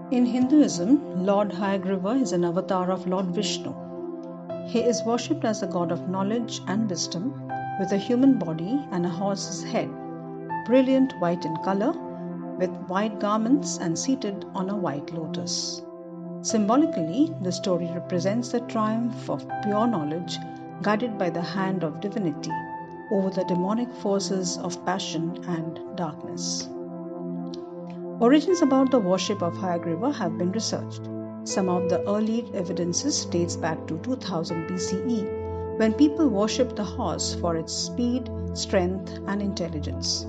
In Hinduism, Lord Hayagriva is an avatar of Lord Vishnu. He is worshipped as a god of knowledge and wisdom, with a human body and a horse's head, brilliant white in color, with white garments and seated on a white lotus. Symbolically, the story represents the triumph of pure knowledge guided by the hand of divinity over the demonic forces of passion and darkness. Origins about the worship of Hayagriva have been researched. Some of the early evidences dates back to 2000 BCE, when people worshipped the horse for its speed, strength, and intelligence.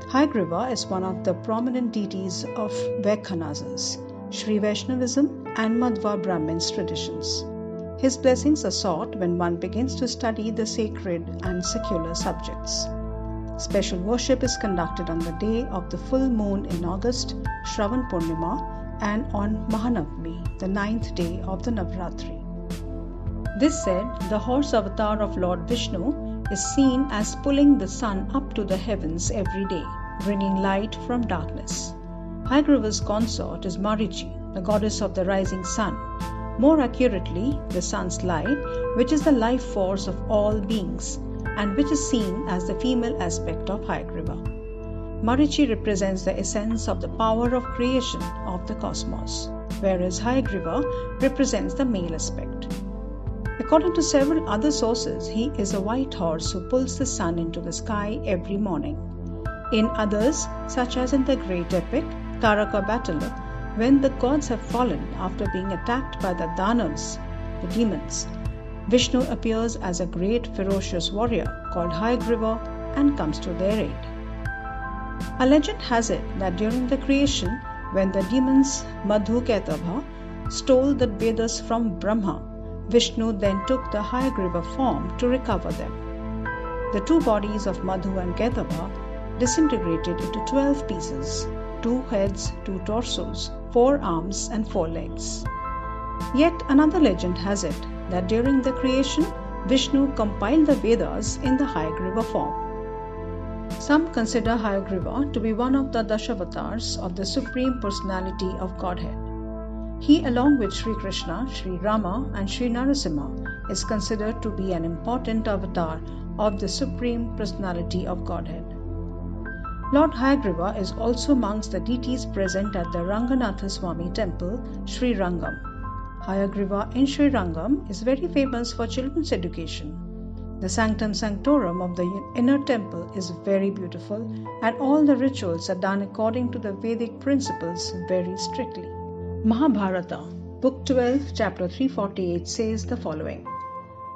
Hayagriva is one of the prominent deities of Vaikhanasas, Shri Vaishnavism, and Madhva Brahmins traditions. His blessings are sought when one begins to study the sacred and secular subjects. Special worship is conducted on the day of the full moon in August, Shravan Purnima, and on Mahanavami, the 9th day of the Navratri. This said, the horse avatar of Lord Vishnu is seen as pulling the sun up to the heavens every day, bringing light from darkness. Hayagriva's consort is Marichi, the goddess of the rising sun, more accurately, the sun's light, which is the life force of all beings, and which is seen as the female aspect of Hayagriva. Marichi represents the essence of the power of creation of the cosmos, whereas Hayagriva represents the male aspect. According to several other sources, he is a white horse who pulls the sun into the sky every morning. In others, such as in the great epic Taraka battle, when the gods have fallen after being attacked by the Danavas, the demons, Vishnu appears as a great ferocious warrior called Hayagriva and comes to their aid. A legend has it that during the creation, when the demons Madhu Ketavha stole the Vedas from Brahma, Vishnu then took the Hayagriva form to recover them. The two bodies of Madhu and Ketavha disintegrated into 12 pieces, 2 heads, 2 torsos, 4 arms and 4 legs. Yet another legend has it that during the creation, Vishnu compiled the Vedas in the Hayagriva form. Some consider Hayagriva to be one of the Dashavatars of the Supreme Personality of Godhead. He, along with Shri Krishna, Shri Rama and Shri Narasimha, is considered to be an important avatar of the Supreme Personality of Godhead. Lord Hayagriva is also amongst the deities present at the Ranganatha Swami temple, Sri Rangam. Hayagriva in Sri Rangam is very famous for children's education. The sanctum sanctorum of the inner temple is very beautiful, and all the rituals are done according to the Vedic principles very strictly. Mahabharata, Book 12, Chapter 348 says the following: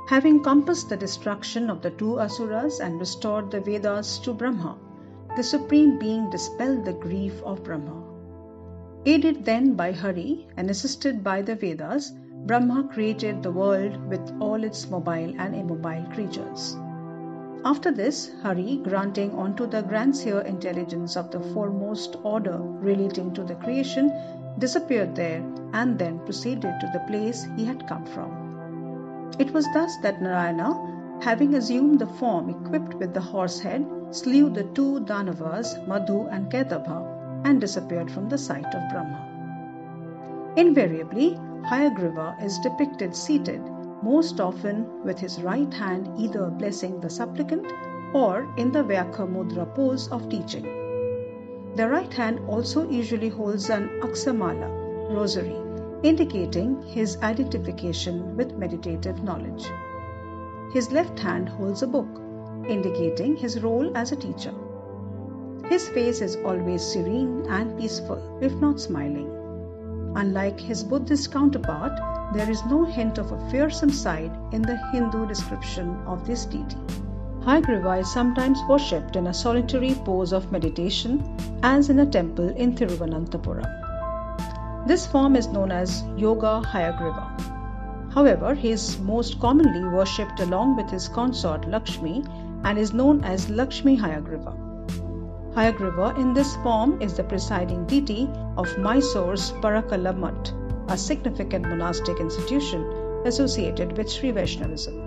Having compassed the destruction of the 2 asuras and restored the Vedas to Brahma, the Supreme Being dispelled the grief of Brahma. Aided then by Hari and assisted by the Vedas, Brahma created the world with all its mobile and immobile creatures. After this, Hari, granting unto the grandiose intelligence of the foremost order relating to the creation, disappeared there and then proceeded to the place he had come from. It was thus that Narayana, having assumed the form equipped with the horse head, slew the 2 Danavas, Madhu and Ketavha, and disappeared from the sight of Brahma. Invariably, Hayagriva is depicted seated, most often with his right hand either blessing the supplicant or in the Vyakha Mudra pose of teaching. The right hand also usually holds an Aksamala, rosary, indicating his identification with meditative knowledge. His left hand holds a book, indicating his role as a teacher. His face is always serene and peaceful, if not smiling. Unlike his Buddhist counterpart, there is no hint of a fearsome side in the Hindu description of this deity. Hayagriva is sometimes worshipped in a solitary pose of meditation, as in a temple in Thiruvananthapuram. This form is known as Yoga Hayagriva. However, he is most commonly worshipped along with his consort Lakshmi and is known as Lakhsmi Hayagriva. Hayagriva in this form is the presiding deity of Mysore's Parakala Mutt, a significant monastic institution associated with Sri Vaishnavism.